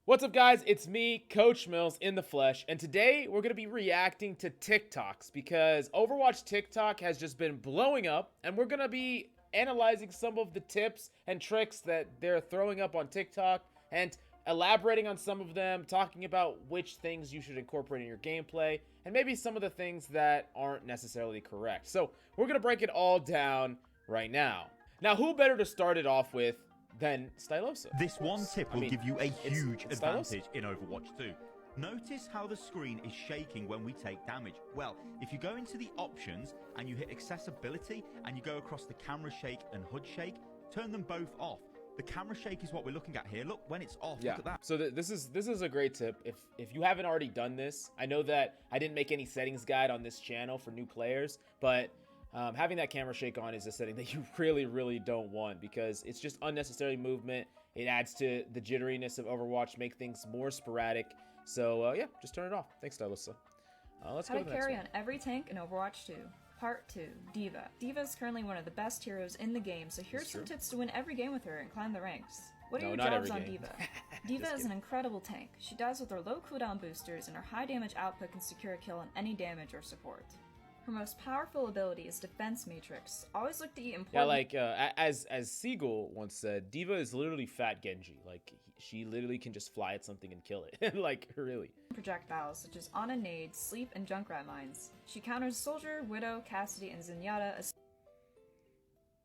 What's up, guys? It's me, Coach Mills, in the flesh, and today we're going to be reacting to TikToks because Overwatch TikTok has just been blowing up, and we're going to be analyzing some of the tips and tricks that they're throwing up on TikTok and elaborating on some of them, talking about which things you should incorporate in your gameplay, and maybe some of the things that aren't necessarily correct. So we're going to break it all down right now. Now, who better to start it off with than Stylosa? This one tip will give you a huge it's advantage in Overwatch 2. Notice how the screen is shaking when we take damage. Well, if you go into the options and you hit accessibility and you go across the camera shake and HUD shake, turn them both off. The camera shake is what we're looking at here. Look, when it's off, yeah. Look at that. So this is a great tip. If you haven't already done this, I know that I didn't make any settings guide on this channel for new players, but having that camera shake on is a setting that you really don't want because it's just unnecessary movement. It adds to the jitteriness of Overwatch, make things more sporadic. So yeah, just turn it off. Thanks, Stylosa. Let's How go to to the next carry one. on every tank in Overwatch 2. Part 2. D.Va. D.Va is currently one of the best heroes in the game, so here's some tips to win every game with her and climb the ranks. What are your jobs on D.Va? D.Va is an incredible tank. She dies with her low cooldown boosters, and her high damage output can secure a kill on any damage or support. Her most powerful ability is Defense Matrix. Always look to eat important— Yeah, like, as Siegel once said, D.Va is literally fat Genji. Like, she literally can just fly at something and kill it. Like, really. projectiles such as Ana nades, sleep, and Junkrat mines. She counters Soldier, Widow, Cassidy, and Zenyatta,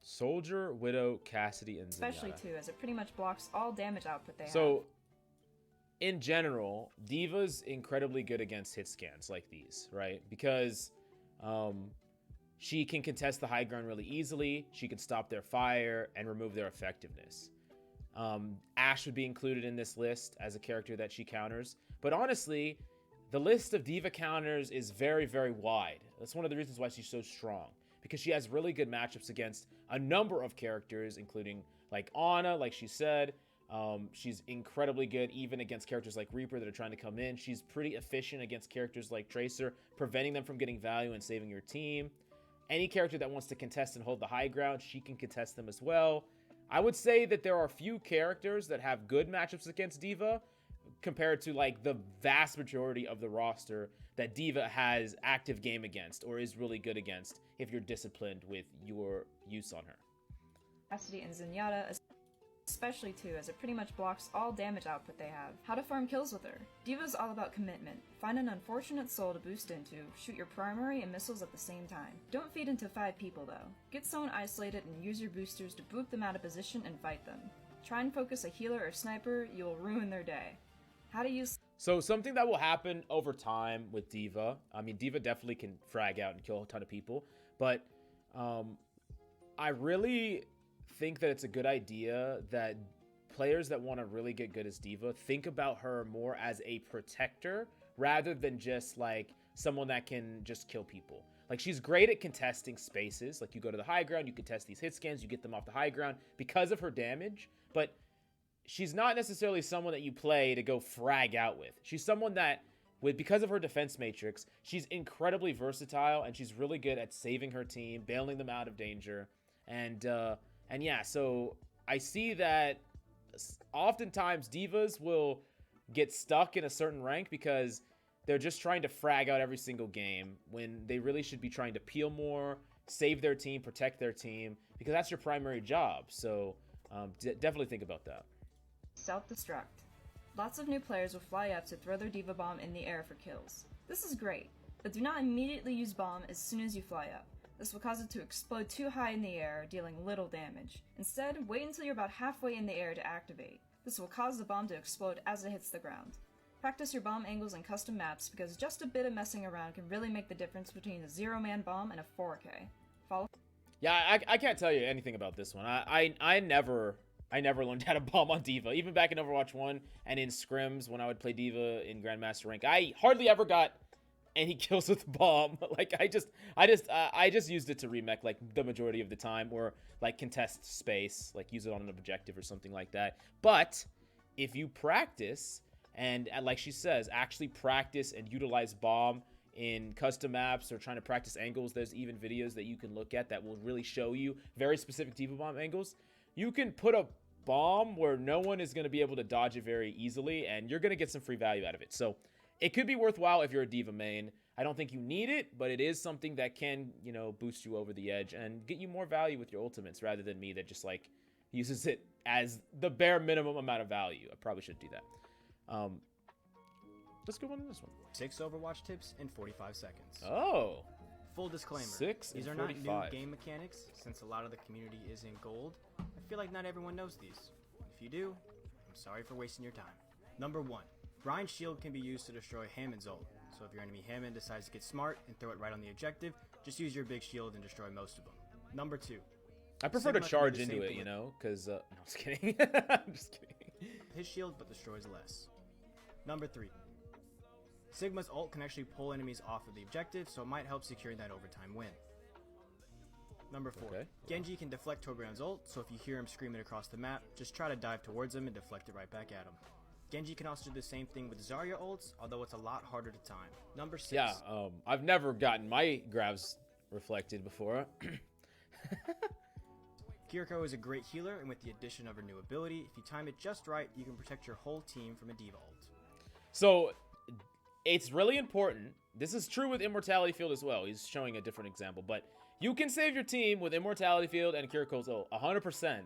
Soldier, Widow, Cassidy, and Zenyatta. especially too, as it pretty much blocks all damage output they have. So, in general, D.Va's incredibly good against hit scans like these, right? Because she can contest the high ground really easily. She can stop their fire and remove their effectiveness. Ashe would be included in this list as a character that she counters. But honestly, the list of D.Va counters is very wide. That's one of the reasons why she's so strong. Because she has really good matchups against a number of characters, including like Ana, like she said. She's incredibly good even against characters like Reaper that are trying to come in. She's pretty efficient against characters like Tracer, preventing them from getting value and saving your team. Any character that wants to contest and hold the high ground, she can contest them as well. I would say that there are few characters that have good matchups against D.Va compared to like the vast majority of the roster that D.Va has active game against or is really good against if you're disciplined with your use on her. Cassidy and Zenyatta, especially too, as it pretty much blocks all damage output they have. How to farm kills with her. D.Va is all about commitment. Find an unfortunate soul to boost into, shoot your primary and missiles at the same time. Don't feed into 5 people though. Get someone isolated and use your boosters to boot them out of position and fight them. Try and focus a healer or sniper, you will ruin their day. How to use— So something that will happen over time with D.Va, I mean, D.Va definitely can frag out and kill a ton of people, but I really think that it's a good idea that players that want to really get good as D.Va think about her more as a protector rather than just like someone that can just kill people. Like, she's great at contesting spaces. Like, you go to the high ground, you contest these hit scans, you get them off the high ground because of her damage, but she's not necessarily someone that you play to go frag out with. She's someone that, because of her defense matrix, she's incredibly versatile and she's really good at saving her team, bailing them out of danger. And yeah, so I see that oftentimes D.Vas will get stuck in a certain rank because they're just trying to frag out every single game when they really should be trying to peel more, save their team, protect their team, because that's your primary job. So definitely think about that. self-destruct. Lots of new players will fly up to throw their D.Va bomb in the air for kills. This is great, but do not immediately use bomb as soon as you fly up. This will cause it to explode too high in the air, dealing little damage. Instead, wait until you're about halfway in the air to activate. This will cause the bomb to explode as it hits the ground. Practice your bomb angles in custom maps because just a bit of messing around can really make the difference between a 0-man bomb and a 4K. Follow? Yeah, I can't tell you anything about this one. I never learned how to bomb on D.Va. Even back in Overwatch 1 and in scrims when I would play D.Va in Grandmaster rank, I hardly ever got any kills with the bomb. Like, I just used it to remech like the majority of the time, or like contest space, like use it on an objective or something like that. But if you practice and like she says, actually practice and utilize bomb in custom maps or trying to practice angles, there's even videos that you can look at that will really show you very specific D.Va bomb angles. You can put a bomb where no one is going to be able to dodge it very easily, and you're going to get some free value out of it. So it could be worthwhile if you're a D.Va main. I don't think you need it, but it is something that can, you know, boost you over the edge and get you more value with your ultimates rather than me that just, like, uses it as the bare minimum amount of value. I probably should do that. Let's go on to this one. 6 Overwatch tips in 45 seconds. Oh. Full disclaimer, 6 these and are 45. not new game mechanics, since a lot of the community is in gold. I feel like not everyone knows these. If you do, I'm sorry for wasting your time. Number 1. Brian's shield can be used to destroy Hammond's ult. So if your enemy Hammond decides to get smart and throw it right on the objective, just use your big shield and destroy most of them. Number 2. I prefer Sigma to can charge do the into same it, thing you with know, because, no, I'm just kidding. I'm just kidding. his shield but destroys less. Number 3. Sigma's ult can actually pull enemies off of the objective, so it might help securing that overtime win. Number 4. Okay. Genji can deflect Torbjorn's ult, so if you hear him screaming across the map, just try to dive towards him and deflect it right back at him. Genji can also do the same thing with Zarya ults, although it's a lot harder to time. Number 6. Yeah, I've never gotten my grabs reflected before. Kiriko is a great healer, and with the addition of her new ability, if you time it just right, you can protect your whole team from a D.Va ult. So, it's really important. This is true with Immortality Field as well. He's showing a different example, but you can save your team with Immortality Field and Kiriko's ult 100%.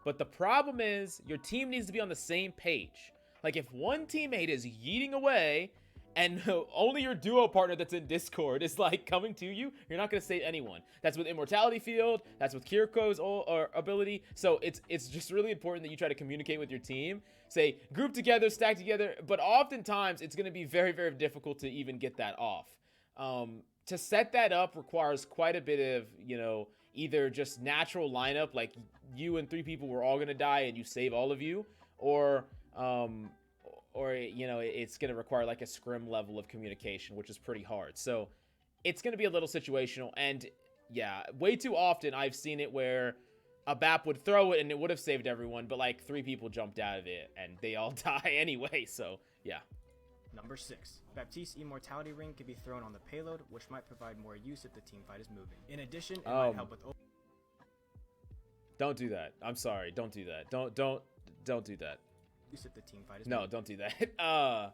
But the problem is, your team needs to be on the same page. Like, if one teammate is yeeting away, and only your duo partner that's in Discord is, like, coming to you, you're not going to save anyone. That's with Immortality Field. That's with Kiriko's ability. So it's just really important that you try to communicate with your team. Say, group together, stack together. But oftentimes, it's going to be very, very difficult to even get that off. To set that up requires quite a bit of, you know, either just natural lineup, like you and 3 people were all going to die and you save all of you, or you know, it's going to require like a scrim level of communication, which is pretty hard. So it's going to be a little situational. And yeah, way too often I've seen it where a BAP would throw it and it would have saved everyone, but like 3 people jumped out of it and they all die anyway. So yeah. Number 6. Baptiste's Immortality Ring can be thrown on the payload, which might provide more use if the team fight is moving. In addition, it might help with... Don't do that. I'm sorry. Don't do that. Don't do that. If the team fight is No, moving. don't do that.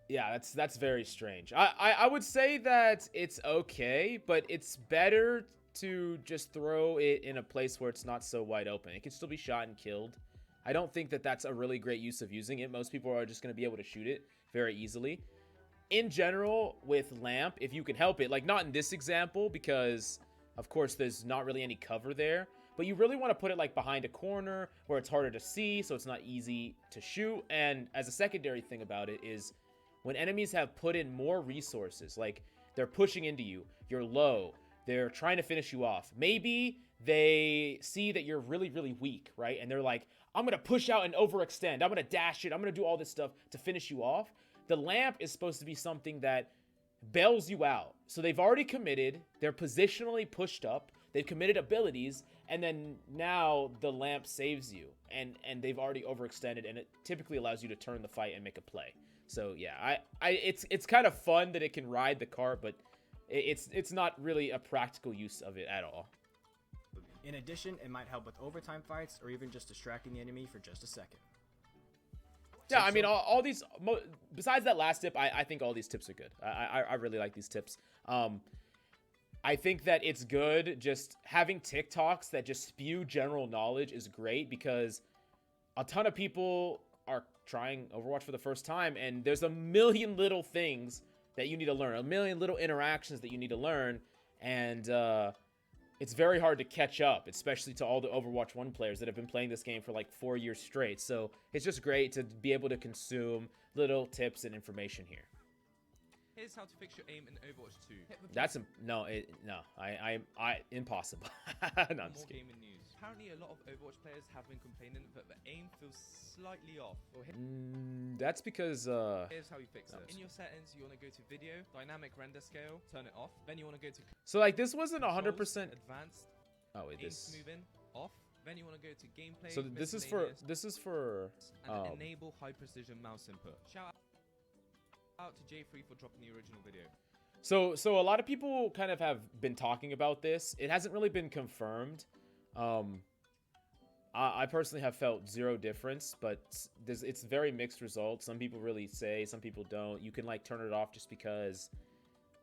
Yeah, that's very strange. I would say that it's okay, but it's better to just throw it in a place where it's not so wide open. It can still be shot and killed. I don't think that that's a really great use of using it. Most people are just going to be able to shoot it very easily. In general, with Lamp, if you can help it, like not in this example, because of course there's not really any cover there, but you really want to put it like behind a corner where it's harder to see, so it's not easy to shoot. And as a secondary thing about it is when enemies have put in more resources, like they're pushing into you, you're low, they're trying to finish you off. Maybe they see that you're really, really weak, right? And they're like, I'm going to push out and overextend. I'm going to dash it. I'm going to do all this stuff to finish you off. The Lamp is supposed to be something that bails you out. So they've already committed. They're positionally pushed up. They've committed abilities. And then now the Lamp saves you. And they've already overextended. And it typically allows you to turn the fight and make a play. So yeah, it's kind of fun that it can ride the cart, but it's not really a practical use of it at all. In addition, it might help with overtime fights or even just distracting the enemy for just a second. Yeah, I mean, all these, besides that last tip, I think all these tips are good. I really like these tips. I think that it's good just having TikToks that just spew general knowledge is great because a ton of people are trying Overwatch for the first time and there's a million little things that you need to learn, a million little interactions that you need to learn, and it's very hard to catch up, especially to all the Overwatch 1 players that have been playing this game for like 4 years straight. So it's just great to be able to consume little tips and information here. Here's how to fix your aim in Overwatch 2. That's impossible. No, I'm More just kidding. gaming news. Apparently, a lot of Overwatch players have been complaining that the aim feels slightly off. Or That's because here's how you fix it. In your settings, you want to go to Video, Dynamic Render Scale, turn it off. Then you want to go to so like this wasn't 100%. Advanced. Oh wait, Aim this. smoothing off. Then you want to go to Gameplay. So this is for and enable high precision mouse input. Shout out to J3 for dropping the original video. So a lot of people kind of have been talking about this. It hasn't really been confirmed. I personally have felt zero difference, but it's very mixed results. Some people really say, some people don't. You can like turn it off just because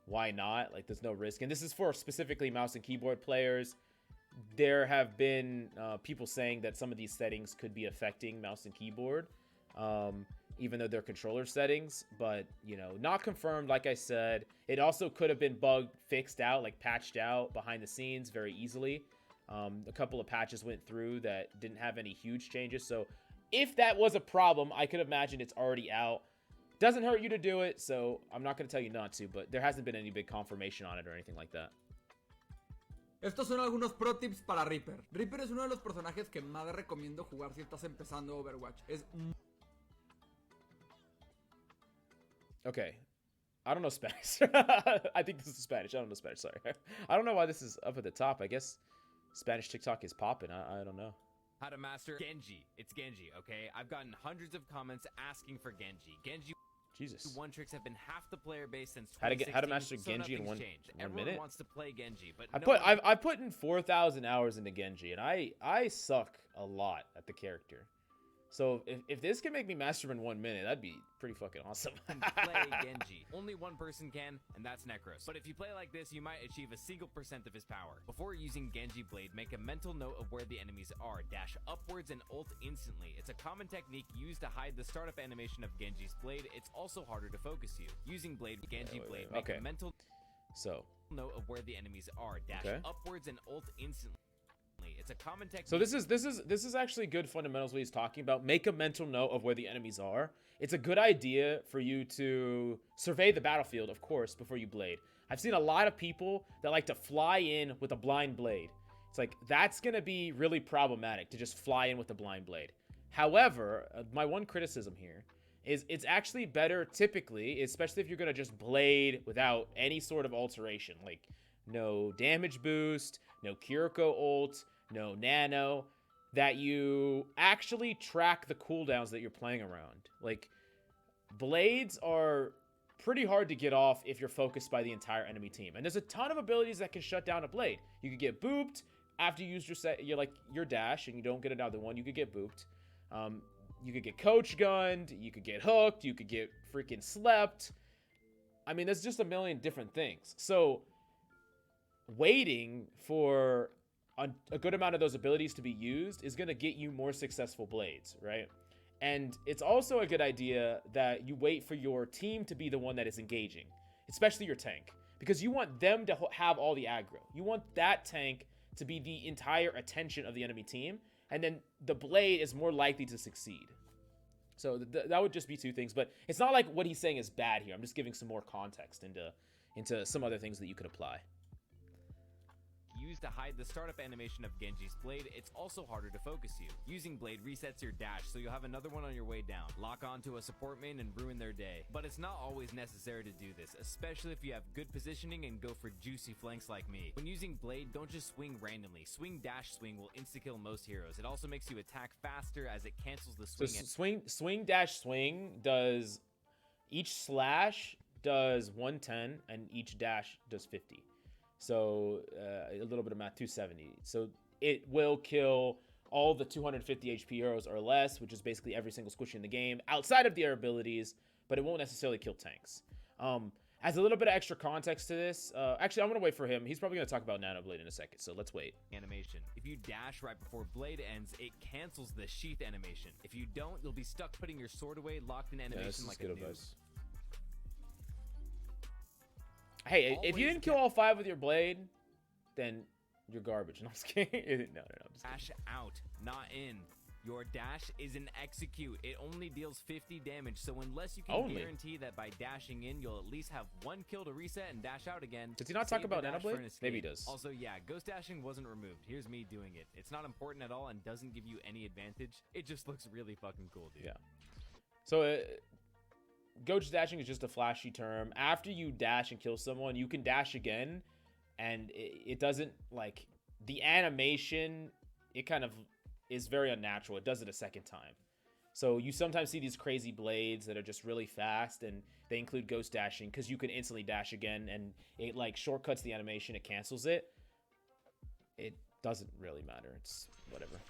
why not? Like there's no risk. And this is for specifically mouse and keyboard players. There have been people saying that some of these settings could be affecting mouse and keyboard, even though they're controller settings, but you know, not confirmed. Like I said, it also could have been bug fixed out, like patched out behind the scenes very easily. A couple of patches went through that didn't have any huge changes. So if that was a problem, I could imagine it's already out. Doesn't hurt you to do it, so I'm not going to tell you not to, but there hasn't been any big confirmation on it or anything like that. Estos son algunos pro tips para Reaper. Reaper es uno de los personajes que más recomiendo jugar si estás empezando Overwatch. Okay. I don't know Spanish. I think this is Spanish. I don't know Spanish. Sorry. I don't know why this is up at the top. I guess Spanish TikTok is popping. I don't know. How to master Genji. It's Genji, okay? I've gotten hundreds of comments asking for Genji. Genji Jesus. one tricks have been half the player base since How 2016. to master so Genji in one Everyone minute? wants to play Genji, but I put in 4,000 hours into Genji, and I suck a lot at the character. So if this can make me master in 1 minute, that'd be pretty fucking awesome. play Genji. Only one person can, and that's Necros. But if you play like this, you might achieve a single % of his power. Before using Genji Blade, make a mental note of where the enemies are. Dash upwards and ult instantly. It's a common technique used to hide the startup animation of Genji's Blade. It's also harder to focus you. Using Blade, Genji Blade, make a mental note of where the enemies are. Dash upwards and ult instantly. It's a common technique. So this is actually good fundamentals what he's talking about. Make a mental note of where the enemies are. It's a good idea for you to survey the battlefield, of course, before you blade. I've seen a lot of people that like to fly in with a blind blade. It's like, that's going to be really problematic to just fly in with a blind blade. However, my one criticism here is it's actually better typically, especially if you're going to just blade without any sort of alteration, like no damage boost, no Kiriko ult, no nano, that you actually track the cooldowns that you're playing around. Like, blades are pretty hard to get off if you're focused by the entire enemy team. And there's a ton of abilities that can shut down a blade. You could get booped after you use your dash and you don't get another one. You could get booped. You could get coach gunned. You could get hooked. You could get freaking slept. I mean, there's just a million different things. So waiting for a good amount of those abilities to be used is going to get you more successful blades, right? And it's also a good idea that you wait for your team to be the one that is engaging, especially your tank, because you want them to have all the aggro. You want that tank to be the entire attention of the enemy team, and then the blade is more likely to succeed. So that would just be two things, but it's not like what he's saying is bad here. I'm just giving some more context into some other things that you could apply. Used to hide the startup animation of Genji's Blade, it's also harder to focus you. Using Blade resets your dash, so you'll have another one on your way down. Lock onto a support main and ruin their day. But it's not always necessary to do this, especially if you have good positioning and go for juicy flanks like me. When using Blade, don't just swing randomly. Swing dash swing will insta-kill most heroes. It also makes you attack faster as it cancels the swing. So swing dash swing does, each slash does 110 and each dash does 50. So a little bit of math, 270. So it will kill all the 250 HP heroes or less, which is basically every single squishy in the game outside of the air abilities, but it won't necessarily kill tanks. As a little bit of extra context to this, actually I'm gonna wait for him. He's probably gonna talk about Nano Blade in a second, so let's wait. Animation. If you dash right before Blade ends, it cancels the sheath animation. If you don't, you'll be stuck putting your sword away, locked in animation like a noob. Advice. Hey, if you didn't kill all 5 with your blade, then you're garbage. No, I'm just kidding. No. Dash out, not in. Your dash is an execute. It only deals 50 damage, so unless you can guarantee that by dashing in, you'll at least have 1 kill to reset and dash out again. Does he not talk about Nano Blade? Maybe he does. Also, yeah, ghost dashing wasn't removed. Here's me doing it. It's not important at all and doesn't give you any advantage. It just looks really fucking cool, dude. Yeah. So, ghost dashing is just a flashy term. After you dash and kill someone, you can dash again, and it doesn't, like, the animation, it kind of is very unnatural. It does it a second time. So you sometimes see these crazy blades that are just really fast, and they include ghost dashing because you can instantly dash again, and it, like, shortcuts the animation. It cancels it. It doesn't really matter. It's whatever.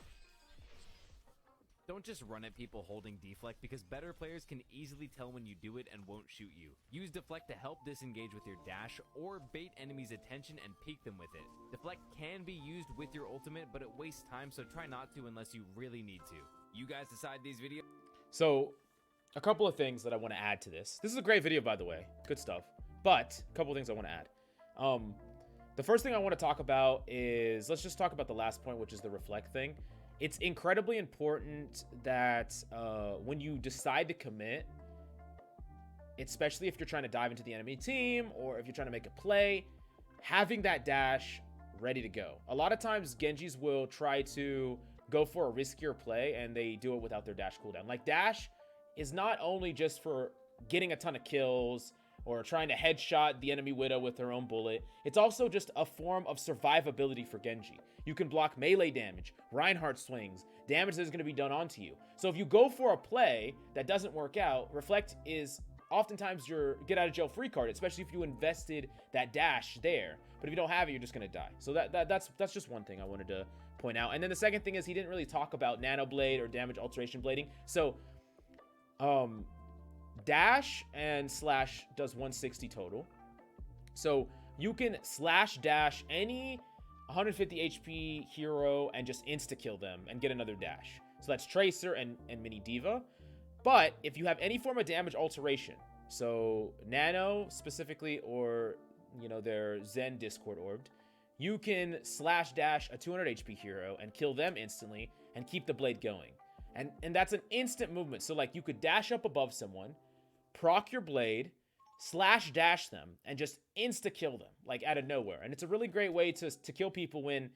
Don't just run at people holding deflect, because better players can easily tell when you do it and won't shoot you. Use deflect to help disengage with your dash, or bait enemies' attention and peek them with it. Deflect can be used with your ultimate, but it wastes time, so try not to unless you really need to. You guys decide these videos. So, a couple of things that I want to add to this. This is a great video, by the way. Good stuff. But, a couple of things I want to add. The first thing I want to talk about is, let's just talk about the last point, which is the reflect thing. It's incredibly important that when you decide to commit, especially if you're trying to dive into the enemy team or if you're trying to make a play, having that dash ready to go. A lot of times Genjis will try to go for a riskier play and they do it without their dash cooldown. Like, dash is not only just for getting a ton of kills or trying to headshot the enemy Widow with her own bullet. It's also just a form of survivability for Genji. You can block melee damage, Reinhardt swings, damage that is going to be done onto you. So if you go for a play that doesn't work out, reflect is oftentimes your get out of jail free card, especially if you invested that dash there. But if you don't have it, you're just going to die. So that's just one thing I wanted to point out. And then the second thing is he didn't really talk about nano blade or damage alteration blading. So dash and slash does 160 total. So you can slash dash any 150 HP hero and just insta-kill them and get another dash. So that's Tracer and Mini D.Va. But if you have any form of damage alteration, so Nano specifically, or, you know, their Zen Discord orbed, you can slash dash a 200 HP hero and kill them instantly and keep the blade going. And that's an instant movement. So, like, you could dash up above someone, proc your blade, slash dash them, and just insta-kill them, like, out of nowhere. And it's a really great way to kill people when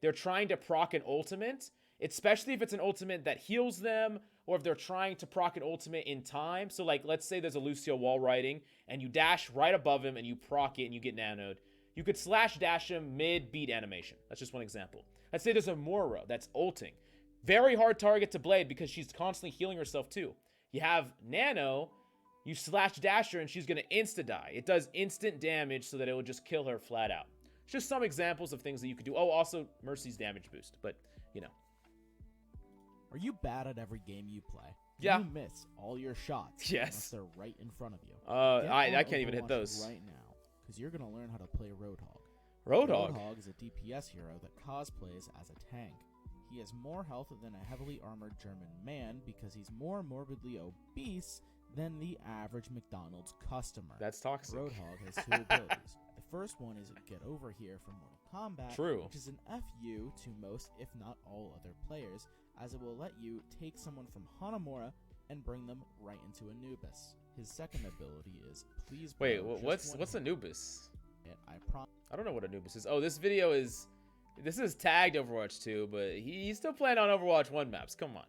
they're trying to proc an ultimate, especially if it's an ultimate that heals them, or if they're trying to proc an ultimate in time. So, like, let's say there's a Lucio wall riding, and you dash right above him, and you proc it, and you get nanoed. You could slash dash him mid-beat animation. That's just one example. Let's say there's a Moira that's ulting. Very hard target to blade because she's constantly healing herself too. You have Nano, you slash dash her and she's going to insta-die. It does instant damage so that it will just kill her flat out. It's just some examples of things that you could do. Oh, also Mercy's damage boost, but, you know. Are you bad at every game you play? Yeah. You miss all your shots. Yes. Unless they're right in front of you. I can't even hit Overwatch those. right now, because you're going to learn how to play Roadhog. Roadhog? Roadhog is a DPS hero that cosplays as a tank. He has more health than a heavily armored German man because he's more morbidly obese than the average McDonald's customer. That's toxic. Roadhog has two abilities. The first one is Get Over Here from Mortal Kombat, True. which is an FU to most, if not all, other players, as it will let you take someone from Hanamura and bring them right into Anubis. His second ability is Please Blow. Wait, Just what's one Anubis? hit. I don't know what Anubis is. Oh, this video is... This is tagged Overwatch 2, but he's still playing on Overwatch 1 maps. Come on.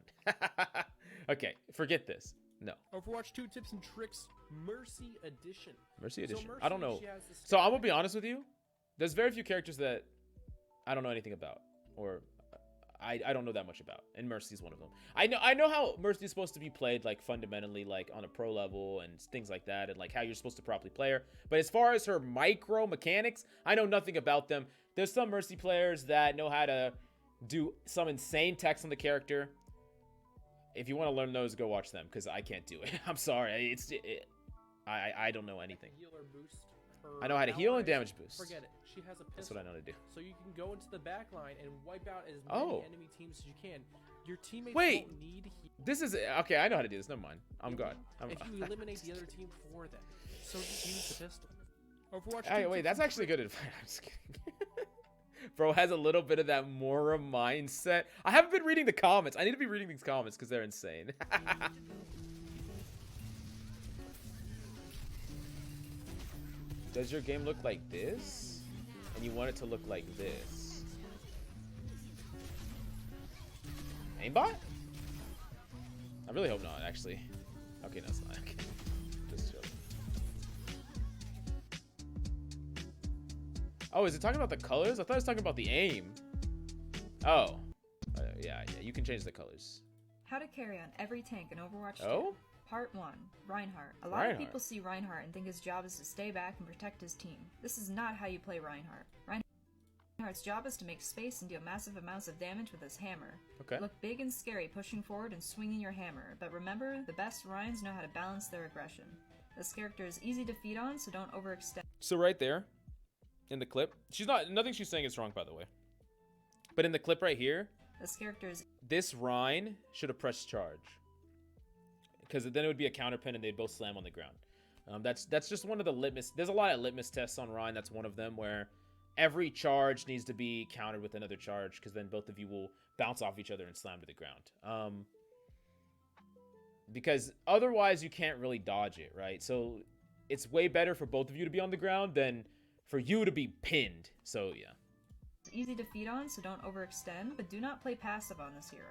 Okay, forget this. No. Overwatch 2 tips and tricks Mercy Edition. Mercy Edition. Mercy, I don't know. she has this So I'm gonna be honest with you. There's very few characters that I don't know anything about, or I don't know that much about, and Mercy's one of them. I know how Mercy is supposed to be played, like, fundamentally, like, on a pro level and things like that, and like how you're supposed to properly play her. But as far as her micro mechanics, I know nothing about them. There's some Mercy players that know how to do some insane text on the character. If you want to learn those, go watch them, because I can't do it. I'm sorry. I don't know anything. Healer boost. I know how to heal and damage boost. Forget it. She has a pistol. That's what I know to do. So you can go into the back line and wipe out as many enemy teams as you can. Your teammates Wait. don't need heal. This is... Okay, I know how to do this. Never mind. I'm good. If you eliminate the other team for them, so just use the pistol. Overwatch 2 Hey, wait, that's actually good advice. I'm just kidding. Bro has a little bit of that Mora mindset. I haven't been reading the comments. I need to be reading these comments because they're insane. Does your game look like this? And you want it to look like this? Aimbot? I really hope not, actually. Okay, no, it's not. Okay. Just joking. Oh, is it talking about the colors? I thought it was talking about the aim. Oh. Yeah, you can change the colors. How to carry on every tank in Overwatch 2. Oh? Part 1. Reinhardt. A lot of people see Reinhardt and think his job is to stay back and protect his team. This is not how you play Reinhardt. Reinhardt's job is to make space and deal massive amounts of damage with his hammer. Okay. Look big and scary pushing forward and swinging your hammer, but remember, the best Ryans know how to balance their aggression. This character is easy to feed on, so don't overextend. So right there, in the clip, nothing she's saying is wrong, by the way. But in the clip right here, This character is this Rein should have pressed charge. Because then it would be a counter pin and they'd both slam on the ground. That's just one of the litmus. There's a lot of litmus tests on Rein. That's one of them where every charge needs to be countered with another charge, because then both of you will bounce off each other and slam to the ground. Because otherwise you can't really dodge it, right? So it's way better for both of you to be on the ground than for you to be pinned. So yeah. It's easy to feed on, so don't overextend, but do not play passive on this hero.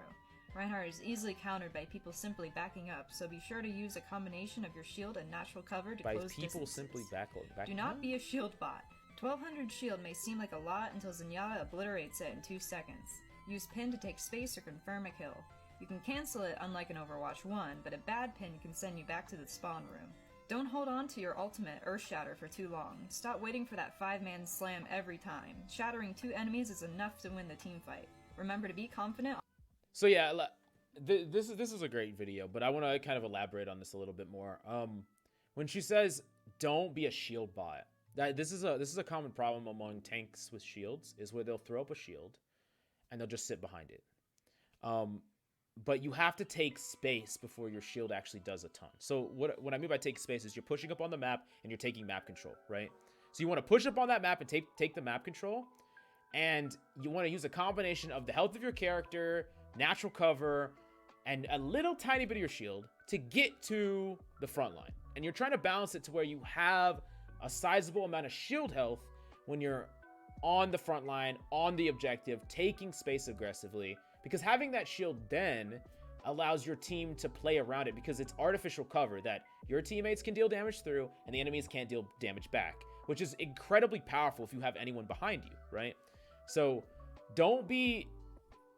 Reinhardt is easily countered by people simply backing up, so be sure to use a combination of your shield and natural cover to By close people distances. simply back. Do not be a shield bot. 1200 shield may seem like a lot until Zenyatta obliterates it in 2 seconds. Use pin to take space or confirm a kill. You can cancel it unlike in Overwatch 1, but a bad pin can send you back to the spawn room. Don't hold on to your ultimate Earth Shatter for too long. Stop waiting for that 5-man slam every time. Shattering 2 enemies is enough to win the team fight. Remember to be confident. So yeah, this is a great video, but I want to kind of elaborate on this a little bit more. When she says don't be a shield bot, this is a common problem among tanks with shields, is where they'll throw up a shield and they'll just sit behind it. But you have to take space before your shield actually does a ton. So what I mean by take space is you're pushing up on the map and you're taking map control, right? So you want to push up on that map and take the map control, and you want to use a combination of the health of your character, natural cover, and a little tiny bit of your shield to get to the front line. And you're trying to balance it to where you have a sizable amount of shield health when you're on the front line, on the objective, taking space aggressively, because having that shield then allows your team to play around it, because it's artificial cover that your teammates can deal damage through and the enemies can't deal damage back, which is incredibly powerful if you have anyone behind you, right? So don't be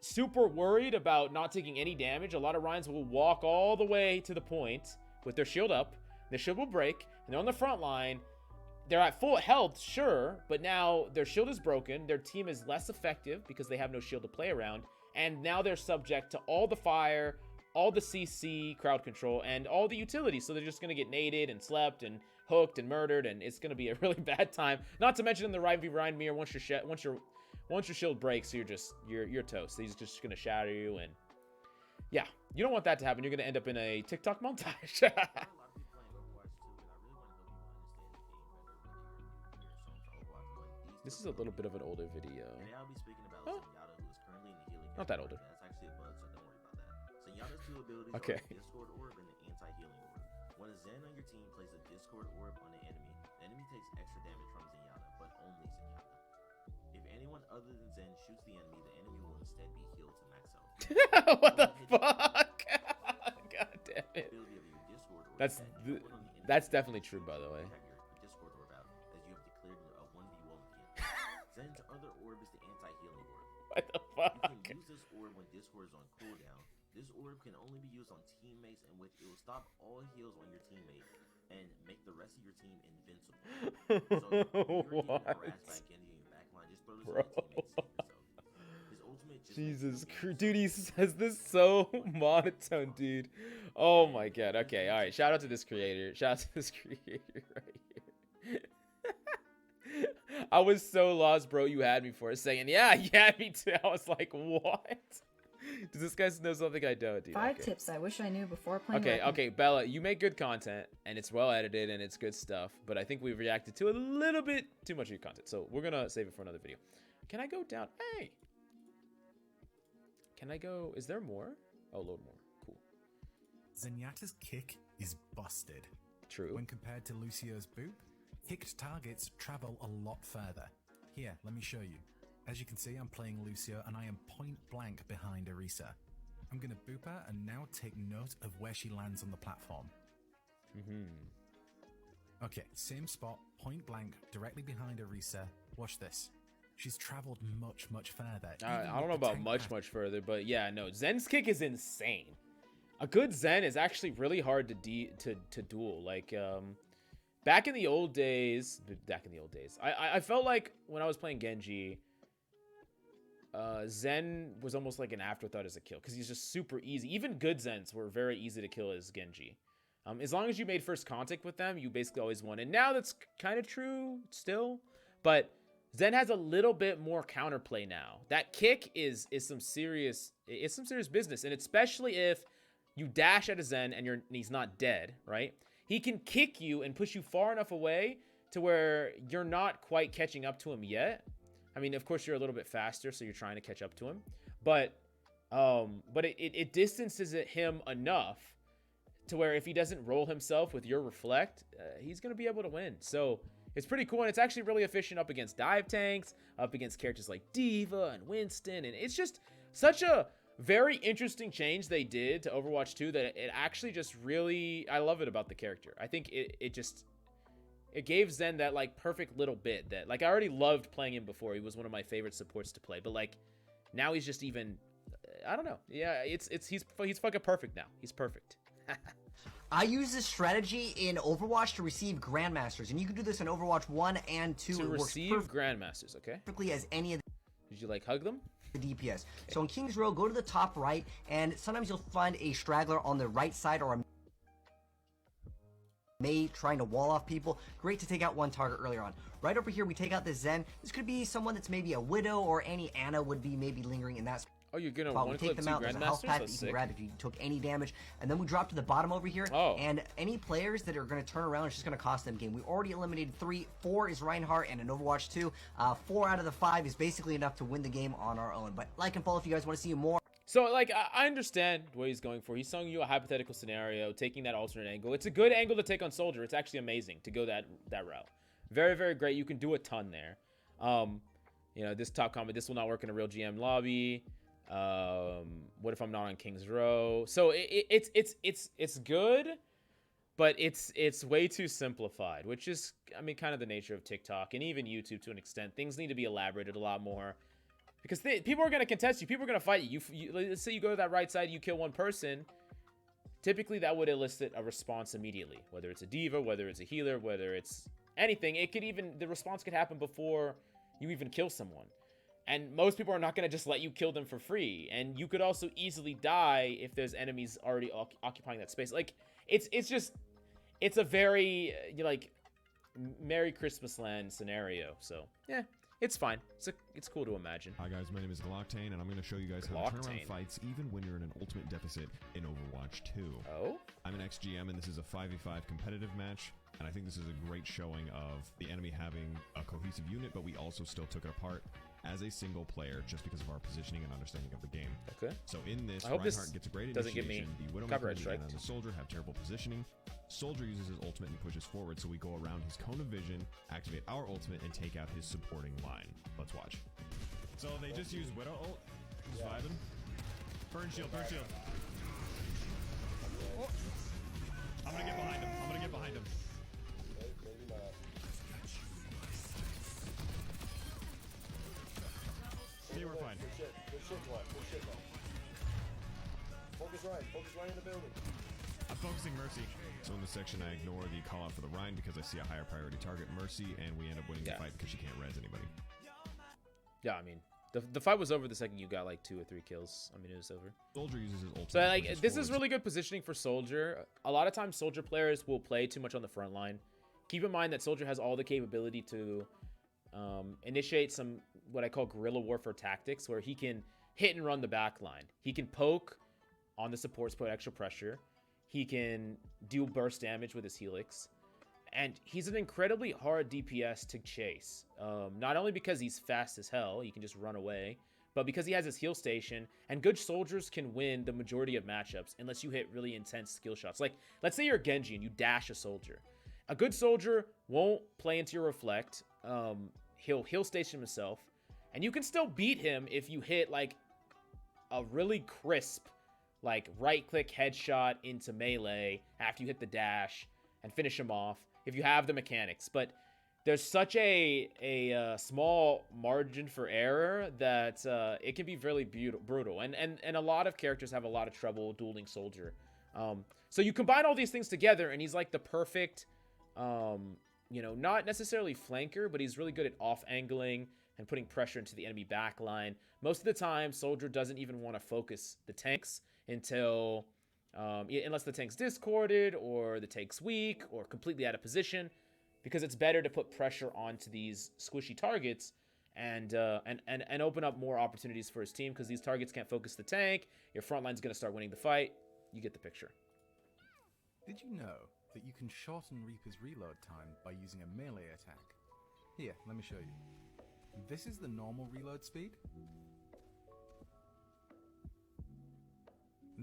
super worried about not taking any damage. A lot of Ryans will walk all the way to the point with their shield up. Their shield will break, and they're on the front line. They're at full health, sure, but now their shield is broken. Their team is less effective because they have no shield to play around, and now they're subject to all the fire, all the CC, crowd control, and all the utilities. So they're just going to get naded and slept and hooked and murdered, and it's going to be a really bad time. Not to mention in the Ryan v Ryan mirror, once your shield breaks, you're toast. He's just going to shatter you, and yeah, you don't want that to happen. You're going to end up in a TikTok montage. This is a little bit of an older video. Today I'll be speaking about Zenyatta, who is currently in the healing. Not that older. That's actually a bug, so don't worry about that. Zenyatta's two abilities Okay. are the Discord Orb and the Anti-Healing Orb. When a Zen on your team plays a Discord Orb on the enemy takes extra damage from Zenyatta, but only Zenyatta. If anyone other than Zen shoots the enemy will instead be healed to max health. What the fuck? God damn it. Ability of your Discord Orb That's definitely true, by the way. your Discord Orb out, as you have declared a 1v1 with the enemy. Zen's other orb is the Anti-Healing Orb. What the You fuck? can use this orb when Discord is on cooldown. This orb can only be used on teammates, in which it will stop all heals on your teammate and make the rest of your team invincible. So if you're getting harassed by Genji in your backline, just throw this on your teammates and save yourself. His ultimate just Jesus Christ. Dude, he says this so monotone, dude. Oh my god. Okay, alright. Shout out to this creator. Shout out to this creator right here. I was so lost, bro. You had me for a second. Yeah, you had me too. I was like, what? Does this guy know something I don't, dude? 5 Okay. tips I wish I knew before playing. Okay, Bella, you make good content, and it's well edited, and it's good stuff, but I think we've reacted to a little bit too much of your content, so we're gonna save it for another video. Can I go down? Hey! Can I go? Is there more? Oh, load more. Cool. Zenyatta's kick is busted. True. When compared to Lucio's boop, kicked targets travel a lot further. Here, let me show you. As you can see, I'm playing Lucio and I am point blank behind Orisa. I'm gonna boop her and now take note of where she lands on the platform. Okay, same spot, point blank, directly behind Orisa. Watch this. She's traveled much, much further. I don't know about much further, but yeah, no. Zen's kick is insane. A good Zen is actually really hard to duel. Like, back in the old days, I felt like when I was playing Genji, Zen was almost like an afterthought as a kill because he's just super easy. Even good Zens were very easy to kill as Genji. As long as you made first contact with them, you basically always won. And now that's kind of true still, but Zen has a little bit more counterplay now. That kick is some serious business, and especially if you dash at a Zen and he's not dead, right? He can kick you and push you far enough away to where you're not quite catching up to him yet. I mean, of course, you're a little bit faster, so you're trying to catch up to him. But it distances him enough to where if he doesn't roll himself with your reflect, he's going to be able to win. So it's pretty cool, and it's actually really efficient up against dive tanks, up against characters like D.Va and Winston, and it's just such a very interesting change they did to Overwatch 2 that it actually just really, I love it about the character. I think it gave Zen that like perfect little bit that like I already loved playing him before. He was one of my favorite supports to play, but like now he's just even, I don't know. Yeah, he's fucking perfect now. He's perfect. I use this strategy in Overwatch to receive Grandmasters, and you can do this in Overwatch 1 and 2. To receive Grandmasters, okay? Perfectly as any of Did you like hug them? The DPS. Okay. So in King's Row, go to the top right, and sometimes you'll find a straggler on the right side or a May trying to wall off people. Great to take out one target earlier on. Right over here, we take out the Zen. This could be someone that's maybe a Widow, or any Ana would be maybe lingering in that spot. Oh, you're gonna we take them out. There's a health pack that you can grab if you took any damage, and then we drop to the bottom over here. And any players that are going to turn around, it's just going to cost them game. We already eliminated 3. 4 is Reinhardt, and in Overwatch 2, 4 out of the 5 is basically enough to win the game on our own. But like and follow if you guys want to see more. So like I understand what he's going for. He's showing you a hypothetical scenario, taking that alternate angle. It's a good angle to take on Soldier. It's actually amazing to go that route. Very, very great. You can do a ton there. You know, this top comment, this will not work in a real GM lobby. What if I'm not on King's Row? So it's good, but it's way too simplified, which is, I mean, kind of the nature of TikTok and even YouTube to an extent. Things need to be elaborated a lot more because people are going to contest you. People are going to fight you. Let's say you go to that right side, you kill one person. Typically, that would elicit a response immediately, whether it's a D.Va, whether it's a healer, whether it's anything. The response could happen before you even kill someone. And most people are not going to just let you kill them for free. And you could also easily die if there's enemies already occupying that space. Like, it's a very, like, Merry Christmas Land scenario. So, yeah, it's fine. It's cool to imagine. Hi, guys. My name is Glocktain, and I'm going to show you guys how to turn around fights even when you're in an ultimate deficit in Overwatch 2. Oh? I'm an ex-GM, and this is a 5v5 competitive match. And I think this is a great showing of the enemy having a cohesive unit, but we also still took it apart as a single player just because of our positioning and understanding of the game. Okay. So in this, Reinhardt gets a great doesn't initiation. Get me the Widowmaker and the Soldier have terrible positioning. Soldier uses his ultimate and pushes forward, so we go around his cone of vision, activate our ultimate, and take out his supporting line. Let's watch. So they just use Widow ult. Just vibing. Burn shield, burn shield. Oh. I'm gonna get behind him. I'm gonna get behind him. See, we're fine. Good shit, Glenn. Good shit, man. Focus right in the building. I'm focusing Mercy. So in this section, I ignore the call out for the Rhine because I see a higher priority target, Mercy, and we end up winning the fight because she can't res anybody. Yeah, I mean, the fight was over the second you got like 2 or 3 kills. I mean, it was over. Soldier uses his ultimate. So like, this is really good positioning for Soldier. A lot of times, Soldier players will play too much on the front line. Keep in mind that Soldier has all the capability to initiate some what I call guerrilla warfare tactics, where he can hit and run the back line. He can poke on the supports, put extra pressure. He can do burst damage with his helix. And he's an incredibly hard DPS to chase. Not only because he's fast as hell, he can just run away, but because he has his heal station, and good soldiers can win the majority of matchups unless you hit really intense skill shots. Like, let's say you're Genji and you dash a soldier. A good soldier won't play into your reflect. He'll heal station himself, and you can still beat him if you hit like a really crisp, like right-click headshot into melee after you hit the dash and finish him off if you have the mechanics. But there's such a small margin for error that it can be really brutal. And a lot of characters have a lot of trouble dueling Soldier. So you combine all these things together, and he's like the perfect, you know, not necessarily flanker, but he's really good at off-angling and putting pressure into the enemy backline. Most of the time, Soldier doesn't even want to focus the tanks until, unless the tank's discorded or the tank's weak or completely out of position, because it's better to put pressure onto these squishy targets and open up more opportunities for his team, because these targets can't focus the tank. Your front line's going to start winning the fight. You get the picture. Did you know that you can shorten Reaper's reload time by using a melee attack? Here, let me show you. This is the normal reload speed.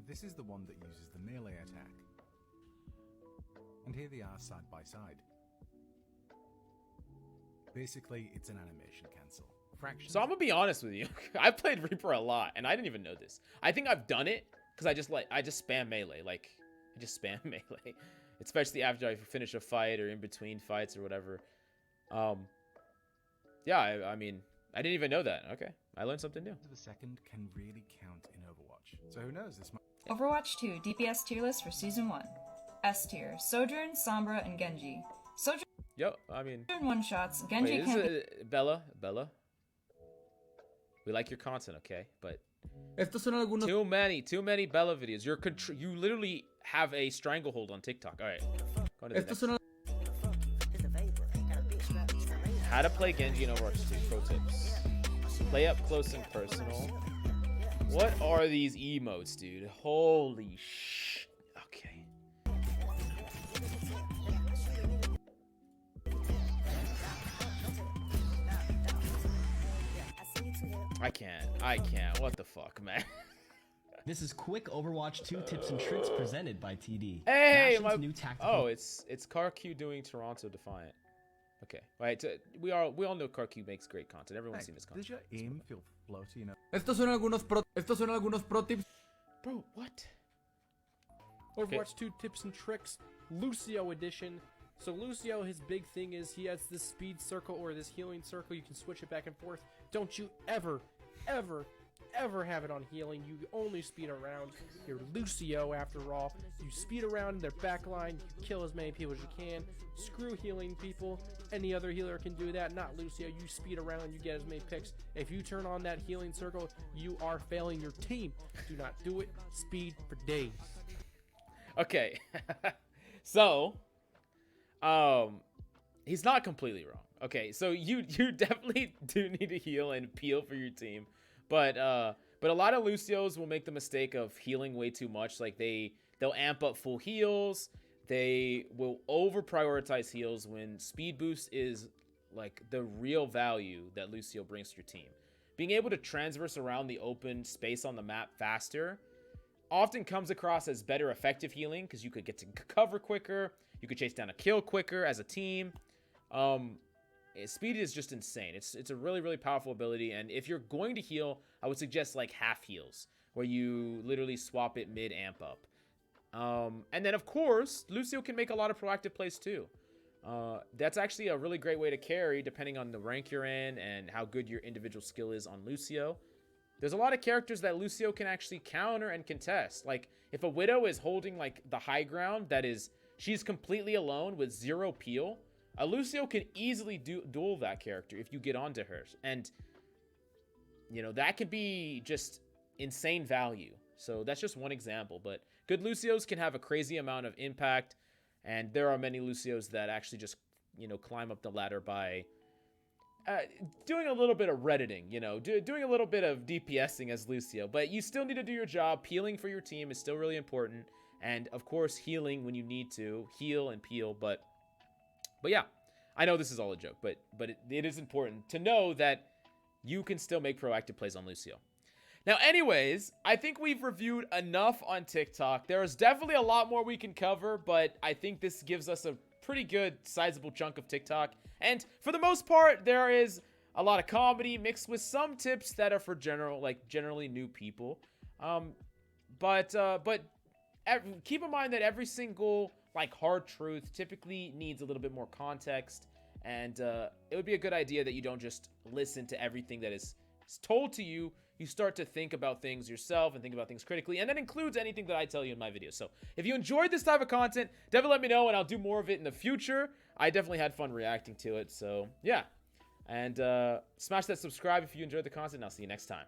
This is the one that uses the melee attack. And here they are side by side. Basically, it's an animation cancel. So I'm gonna be honest with you. I've played Reaper a lot, and I didn't even know this. I think I've done it because I just spam melee. Like, I just spam melee, especially after I finish a fight or in between fights or whatever. Yeah, I mean, I didn't even know that. Okay, I learned something new. The second can really count in Overwatch. So who knows? This might. Overwatch 2 DPS tier list for Season 1. S tier: Sojourn, Sombra, and Genji. Sojourn. Yo, I mean. One shots. Genji can. Bella. We like your content, okay? But Estos son algunos... too many Bella videos. You literally have a stranglehold on TikTok. All right. Go to the next. How to play Genji in Overwatch 2. Pro tips. Play up close and personal. What are these emotes, dude? Holy sh... Okay. I can't. What the fuck, man? This is quick Overwatch 2 tips and tricks presented by TD. Hey, my new tactical. Oh, it's CarQ doing Toronto Defiant. Okay, right. We all know CarQ makes great content. Everyone's seen this content. Does your aim feel floaty enough? Estos son algunos pro tips. Bro, what? Overwatch 2 tips and tricks, Lucio edition. So Lucio, his big thing is he has this speed circle or this healing circle. You can switch it back and forth. Don't you ever have it on healing. You only speed around. You're Lucio after all. You speed around their backline. You kill as many people as you can. Screw healing people. Any other healer can do that. Not Lucio. You speed around. You get as many picks. If you turn on that healing circle, you are failing your team. Do not do it. Speed for days. Okay. So, he's not completely wrong. Okay, so you definitely do need to heal and peel for your team. But a lot of Lucios will make the mistake of healing way too much. Like they'll amp up full heals. They will over prioritize heals when speed boost is like the real value that Lucio brings to your team. Being able to transverse around the open space on the map faster often comes across as better effective healing, because you could get to cover quicker. You could chase down a kill quicker as a team. Speed is just insane. It's a really, really powerful ability, and if you're going to heal, I would suggest like half heals, where you literally swap it mid amp up. And then of course, Lucio can make a lot of proactive plays too. That's actually a really great way to carry, depending on the rank you're in and how good your individual skill is on Lucio. There's a lot of characters that Lucio can actually counter and contest. Like if a Widow is holding like the high ground, that is, she's completely alone with 0 peel. A Lucio can easily duel that character if you get onto her. And, you know, that could be just insane value. So that's just one example. But good Lucios can have a crazy amount of impact. And there are many Lucios that actually just, you know, climb up the ladder by doing a little bit of Redditing, you know, doing a little bit of DPSing as Lucio. But you still need to do your job. Peeling for your team is still really important. And, of course, healing when you need to. Heal and peel, But yeah, I know this is all a joke, but it is important to know that you can still make proactive plays on Lucio. Now, anyways, I think we've reviewed enough on TikTok. There is definitely a lot more we can cover, but I think this gives us a pretty good sizable chunk of TikTok. And for the most part, there is a lot of comedy mixed with some tips that are for generally new people. But keep in mind that every single hard truth typically needs a little bit more context, and it would be a good idea that you don't just listen to everything that is told to you. You start to think about things yourself and think about things critically, and that includes anything that I tell you in my videos. So if you enjoyed this type of content, definitely let me know, and I'll do more of it in the future. I definitely had fun reacting to it, so yeah. And smash that subscribe if you enjoyed the content. I'll see you next time.